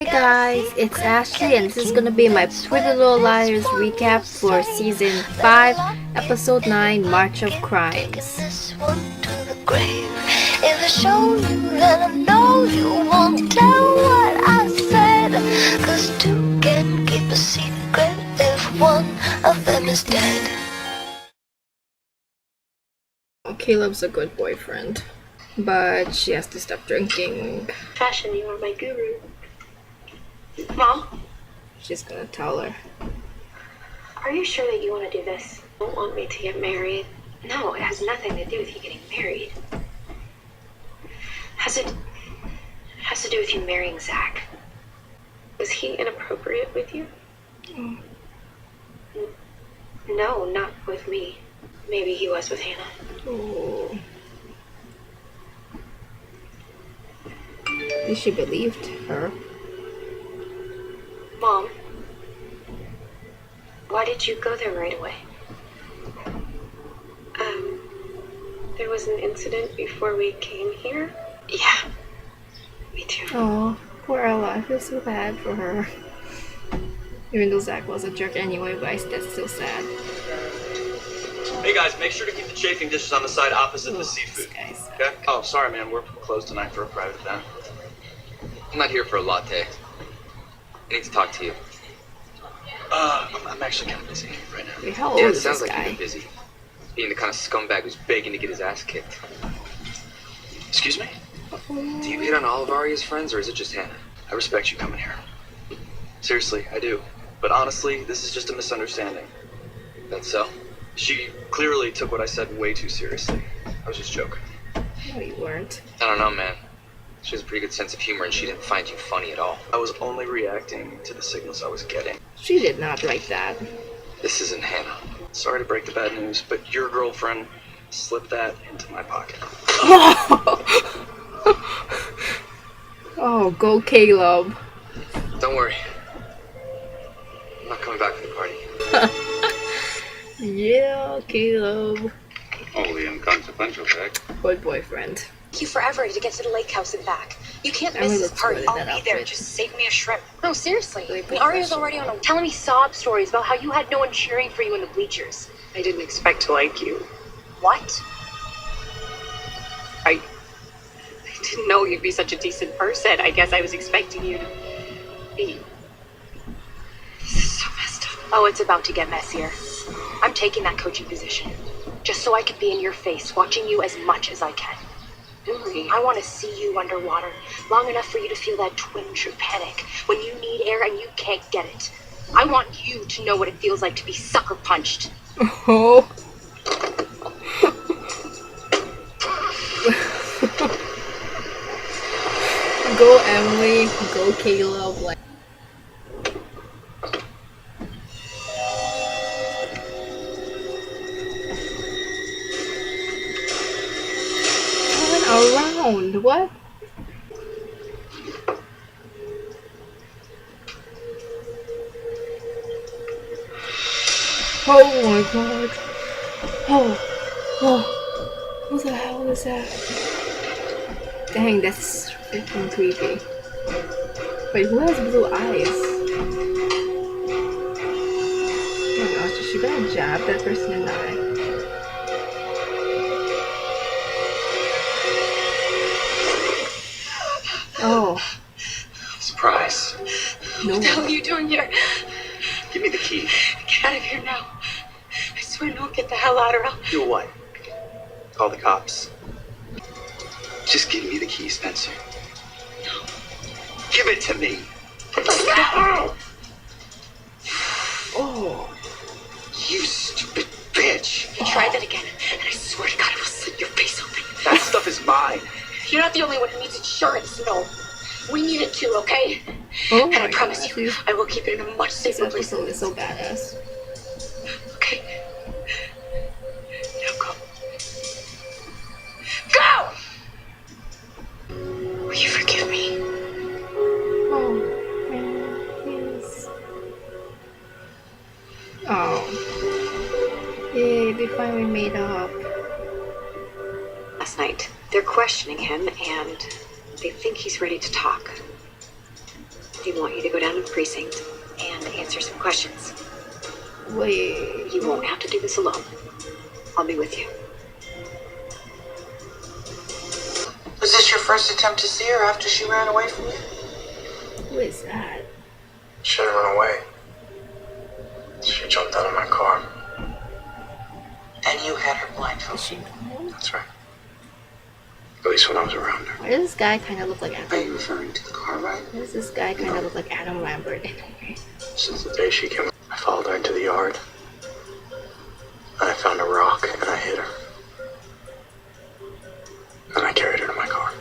Hey guys, it's Ashley and this is gonna be my Pretty Little Liars recap for season 5, episode 9, March of Crimes. If I show you, then I know you won't tell what I said. 'Cause two can keep a secret if one of them is dead. Caleb's a good boyfriend, but she has to stop drinking. Fashion, you are my guru. Mom? She's gonna tell her. Are you sure that you want to do this? You don't want me to get married? No, it has nothing to do with you getting married. Has to do with you marrying Zach. Was he inappropriate with you? No, not with me. Maybe he was with Hannah. Oh. At least she believed her. Mom, why did you go there right away? There was an incident before we came here? Yeah, me too. Oh, poor Ella. I feel so bad for her. Even though Zach was a jerk anyway, but that's still sad. Hey guys, make sure to keep the chafing dishes on the side opposite the seafood. Okay? Oh, sorry man, we're closed tonight for a private event. I'm not here for a latte. I need to talk to you. I'm actually kind of busy right now. Wait, how old Yeah, it is sounds this like guy? you've been busy. Being the kind of scumbag who's begging to get his ass kicked. Excuse me? Do you hit on all of Arya's friends, or is it just Hannah? I respect you coming here. Seriously, I do. But honestly, this is just a misunderstanding. That's so? She clearly took what I said way too seriously. I was just joking. No, you weren't. I don't know, man. She has a pretty good sense of humor, and she didn't find you funny at all. I was only reacting to the signals I was getting. She did not like that. This isn't Hannah. Sorry to break the bad news, but your girlfriend slipped that into my pocket. Oh, go Caleb. Don't worry. I'm not coming back for the party. Yeah, Caleb. Wholly inconsequential fact. Good boyfriend. Took you forever to get to the lake house and back. You can't Emily miss this looks party. good in I'll that be there. outfit. Just save me a shrimp. No, seriously. Really And Arya's professional. already on a telling me sob stories about how you had no one cheering for you in the bleachers. I didn't expect to like you. What? I didn't know you'd be such a decent person. I guess I was expecting you to be. This is so messed up. Oh, it's about to get messier. I'm taking that coaching position. Just so I can be in your face, watching you as much as I can. Really? I want to see you underwater, long enough for you to feel that twinge of panic when you need air and you can't get it. I want you to know what it feels like to be sucker punched. Oh. Go Emily, go Caleb. Like. Turn around. What? Oh my god. Oh. What the hell is that? Dang, that's freaking creepy. Wait, who has blue eyes? Oh my gosh, is she gonna jab that person in the eye? Oh, Surprise. no. What the hell are you doing here? Give me the key. Get out of here now. I swear no, get the hell out or I'll... Do what? Call the cops. Just give me the key, Spencer. No. Give it to me. Oh, You stupid bitch. You try that again, and I swear to God I will slit your face open. That stuff is mine. You're not the only one who needs insurance, no. We need it too, okay? oh And my I promise gosh, you, I will keep it in a much this safer place. episode is so badass. Okay. Now go. Go! Will you forgive me? Oh, yes. Oh. Yay, they finally made up. Last night, they're questioning him, and they think he's ready to talk. They want you to go down to the precinct and answer some questions. Wait. You won't have to do this alone. I'll be with you. Was this your first attempt to see her after she ran away from you? Who is that? She didn't run away. She jumped out of my car. And you had her Is blindfolded. she normal? That's right. At least when I was around her. Why does this guy kind of look like Are Adam? you referring to the car ride? Why does this guy kind of look like Adam Lambert in a way? Since the day she came, I followed her into the yard. And I found a rock and I hit her. And I carried her to my car.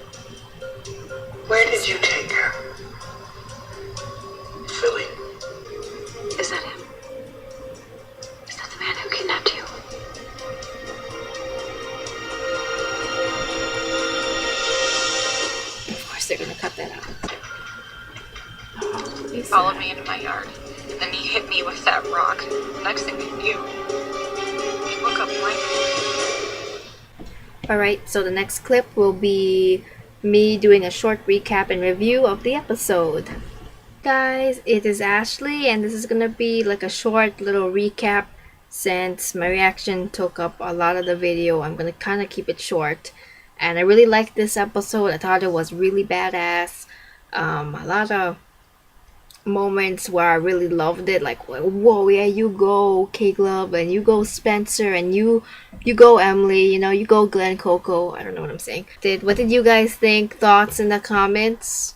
Where did you take her? Philly. Is that him? Is that the man who kidnapped you? Of course they're gonna cut that out. Oh, He Lisa. followed me into my yard. And then he hit me with that rock. Next thing I knew, he woke up blindfolded. Alright, so the next clip will be me doing a short recap and review of the episode. Guys, it is Ashley, and this is gonna be like a short little recap since my reaction took up a lot of the video. I'm gonna kind of keep it short. And I really liked this episode. I thought it was really badass. A lot of moments where I really loved it, like, whoa, yeah, you go Caleb, and you go Spencer, and you go Emily, you know, you go Glenn Coco. I don't know what I'm saying. What did you guys think? Thoughts in the comments.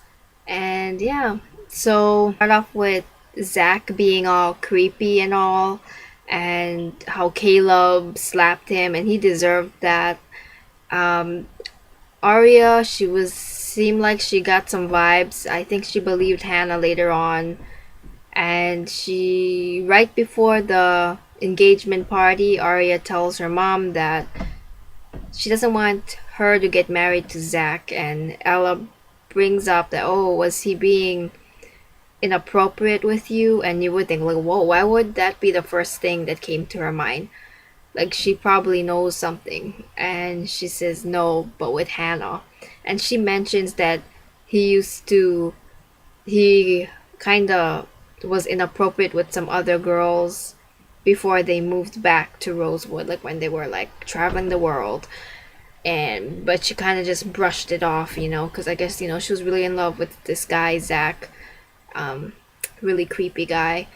And yeah, so start off with Zach being all creepy and all, and how Caleb slapped him and he deserved that. Arya, seemed like she got some vibes. I think she believed Hannah later on. And right before the engagement party, Arya tells her mom that she doesn't want her to get married to Zach. And Ella brings up that, oh, was he being inappropriate with you? And you would think, like, whoa, why would that be the first thing that came to her mind? Like, she probably knows something. And she says no, but with Hannah. And she mentions that he kind of was inappropriate with some other girls before they moved back to Rosewood, like when they were like traveling the world. But she kind of just brushed it off, you know, because I guess, you know, she was really in love with this guy, Zach. Really creepy guy.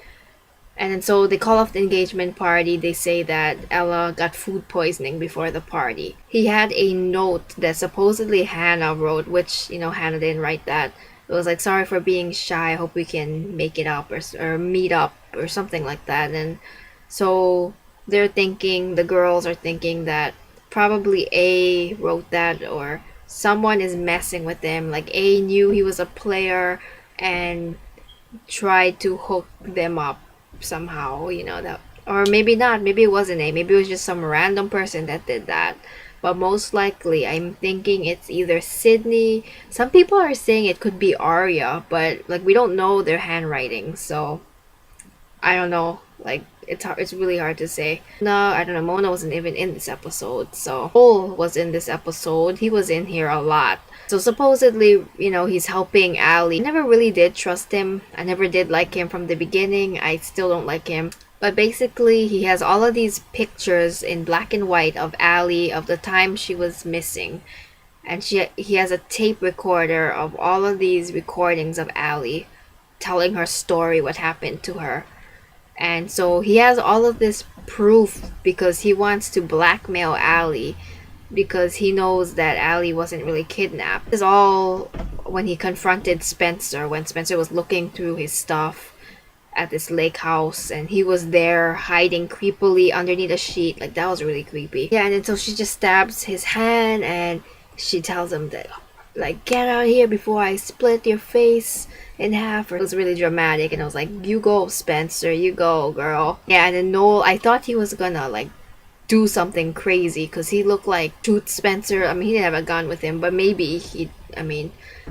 And then so they call off the engagement party. They say that Ella got food poisoning before the party. He had a note that supposedly Hannah wrote, which, you know, Hannah didn't write that. It was like, sorry for being shy. I hope we can make it up or meet up or something like that. And so the girls are thinking that probably A wrote that, or someone is messing with him. Like A knew he was a player and tried to hook them up somehow, you know, that, or maybe not, maybe it wasn't A, maybe it was just some random person that did that. But most likely I'm thinking it's either Sydney. Some people are saying it could be Arya, but like we don't know their handwriting, so I don't know, like it's really hard to say. No, I don't know, Mona wasn't even in this episode, so Cole was in this episode. He was in here a lot. So supposedly, you know, he's helping Allie. I never really did trust him. I never did like him from the beginning. I still don't like him. But basically, he has all of these pictures in black and white of Allie of the time she was missing. And he has a tape recorder of all of these recordings of Allie telling her story, what happened to her. And so he has all of this proof because he wants to blackmail Allie, because he knows that Allie wasn't really kidnapped. This is all when he confronted Spencer, when Spencer was looking through his stuff at this lake house, and he was there hiding creepily underneath a sheet. Like, that was really creepy. Yeah, and then so she just stabs his hand, and she tells him that, like, get out of here before I split your face in half. It was really dramatic, and I was like, you go, Spencer, you go, girl. Yeah, and then Noel, I thought he was gonna, like, do something crazy, because he looked like shoot Spencer. I mean, he didn't have a gun with him, but maybe I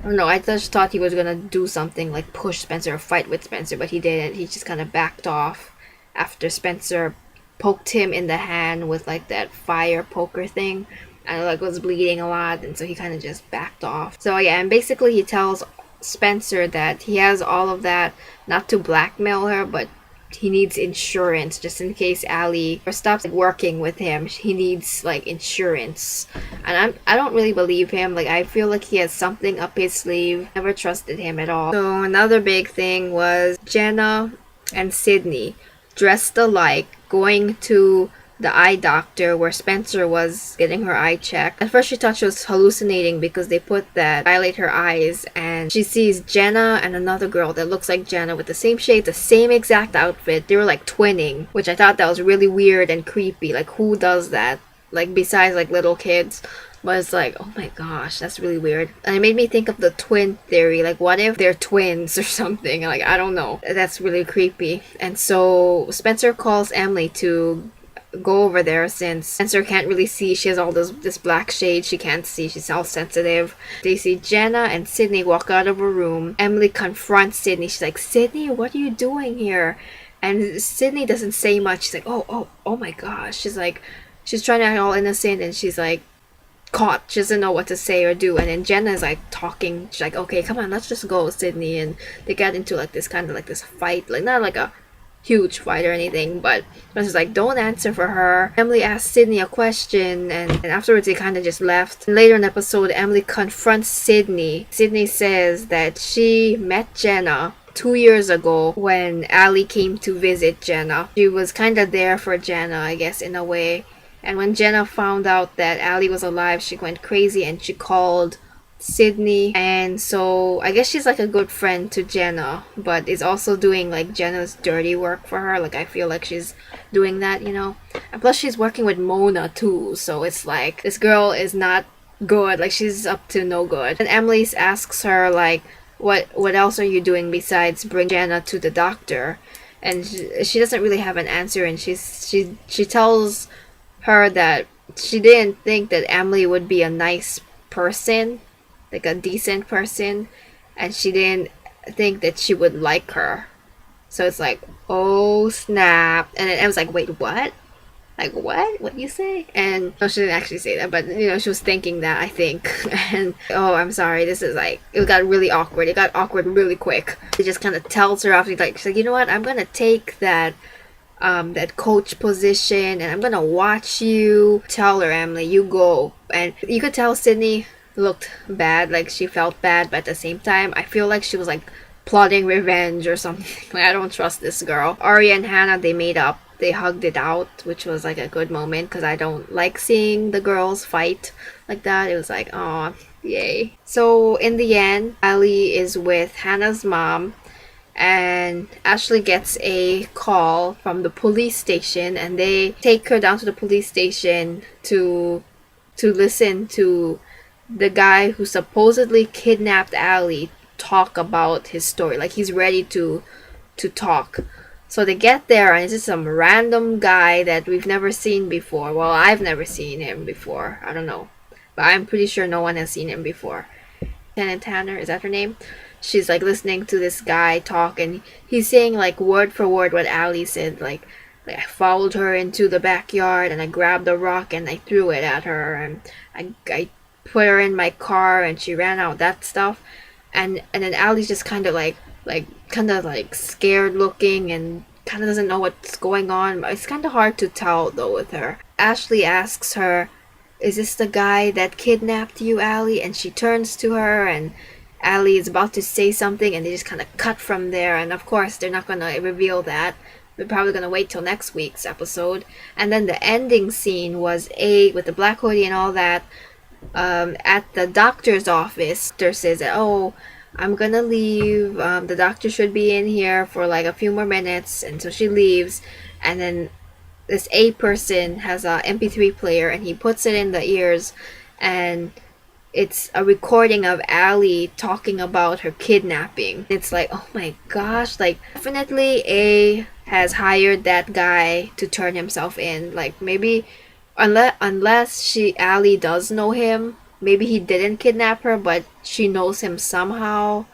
don't know, I just thought he was gonna do something like push Spencer or fight with Spencer, but he didn't. He just kind of backed off after Spencer poked him in the hand with like that fire poker thing, and like was bleeding a lot, and so he kind of just backed off. So yeah, and basically he tells Spencer that he has all of that not to blackmail her, but he needs insurance just in case Allie stops working with him. He needs like insurance, and I don't really believe him. Like I feel like he has something up his sleeve. Never trusted him at all. So another big thing was Jenna and Sydney dressed alike going to the eye doctor where Spencer was getting her eye checked. At first she thought she was hallucinating because they put that dilate her eyes, and she sees Jenna and another girl that looks like Jenna with the same shade, the same exact outfit. They were like twinning, which I thought that was really weird and creepy. Like who does that? Like besides like little kids. But it's like, oh my gosh, that's really weird. And it made me think of the twin theory. Like, what if they're twins or something? Like, I don't know. That's really creepy. And so Spencer calls Emily to go over there since Spencer can't really see. She has all this black shade. She can't see. She's all sensitive. They see Jenna and Sydney walk out of her room. Emily confronts Sydney. She's like, Sydney, what are you doing here? And Sydney doesn't say much. She's like, oh my gosh. She's like, she's trying to act all innocent, and she's like, caught. She doesn't know what to say or do. And then Jenna's like talking. She's like, okay, come on, let's just go, Sydney. And they get into like this kind of like this fight, like not like a huge fight or anything, but it's like, don't answer for her. Emily asked Sydney a question, and afterwards they kind of just left. And later in the episode, Emily confronts Sydney. Sydney says that she met Jenna 2 years ago when Allie came to visit Jenna. She was kind of there for Jenna, I guess, in a way. And when Jenna found out that Allie was alive, she went crazy and she called Sydney. And so I guess she's like a good friend to Jenna, but is also doing like Jenna's dirty work for her. Like I feel like she's doing that, you know. And plus she's working with Mona too, so it's like this girl is not good. Like she's up to no good. And Emily asks her like, what else are you doing besides bring Jenna to the doctor? And she doesn't really have an answer, and she tells her that she didn't think that Emily would be a nice person, like a decent person, and she didn't think that she would like her. So it's like, oh snap. And then I was like, wait, what? Like what you say? And no, she didn't actually say that, but you know, she was thinking that, I think. And oh, I'm sorry, this is like, it got really awkward. It got awkward really quick. It just kind of tells her off. She's like, you know what, I'm gonna take that coach position, and I'm gonna watch you. Tell her, Emily, you go. And you could tell Sydney looked bad, like she felt bad, but at the same time I feel like she was like plotting revenge or something. Like I don't trust this girl. Ari and Hannah, they made up. They hugged it out, which was like a good moment because I don't like seeing the girls fight like that. It was like, oh, yay. So in the end, Allie is with Hannah's mom, and Ashley gets a call from the police station, and they take her down to the police station to listen to the guy who supposedly kidnapped Allie talk about his story. Like he's ready to talk. So they get there, and it's just some random guy that we've never seen before. Well, I've never seen him before. I don't know, but I'm pretty sure no one has seen him before. Lieutenant Tanner, is that her name? She's like listening to this guy talk, and he's saying like word for word what Allie said. Like I followed her into the backyard, and I grabbed a rock and I threw it at her, and I put her in my car and she ran out, that stuff. And then Allie's just kind of like scared looking and kind of doesn't know what's going on. It's kind of hard to tell though with her. Ashley asks her, is this the guy that kidnapped you, Allie? And she turns to her, and Allie is about to say something, and they just kind of cut from there. And of course they're not going to reveal that. They're probably going to wait till next week's episode. And then the ending scene was with the black hoodie and all that, at the doctor's office. Doctor says that, oh, I'm gonna leave, the doctor should be in here for like a few more minutes. And so she leaves, and then this A person has a MP3 player, and he puts it in the ears, and it's a recording of Allie talking about her kidnapping. It's like, oh my gosh, like definitely A has hired that guy to turn himself in. Like maybe unless Allie does know him, maybe he didn't kidnap her, but she knows him somehow.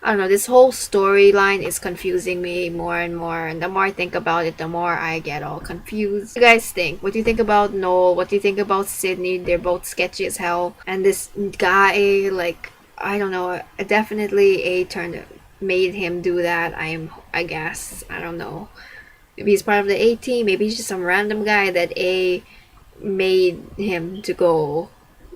I don't know, this whole storyline is confusing me more and more, and the more I think about it, the more I get all confused. What do you guys think? What do you think about Noel? What do you think about Sydney? They're both sketchy as hell. And this guy, like, I don't know. Definitely A made him do that. I guess. I don't know. Maybe he's part of the A team. Maybe he's just some random guy that A made him to go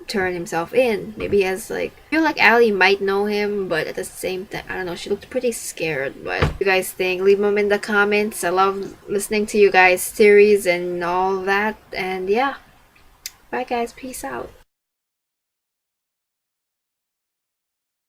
turn himself in. Maybe he has like, I feel like Allie might know him, but at the same time, I don't know, she looked pretty scared. But what you guys think? Leave them in the comments. I love listening to you guys' theories and all that. And yeah, bye guys, peace out.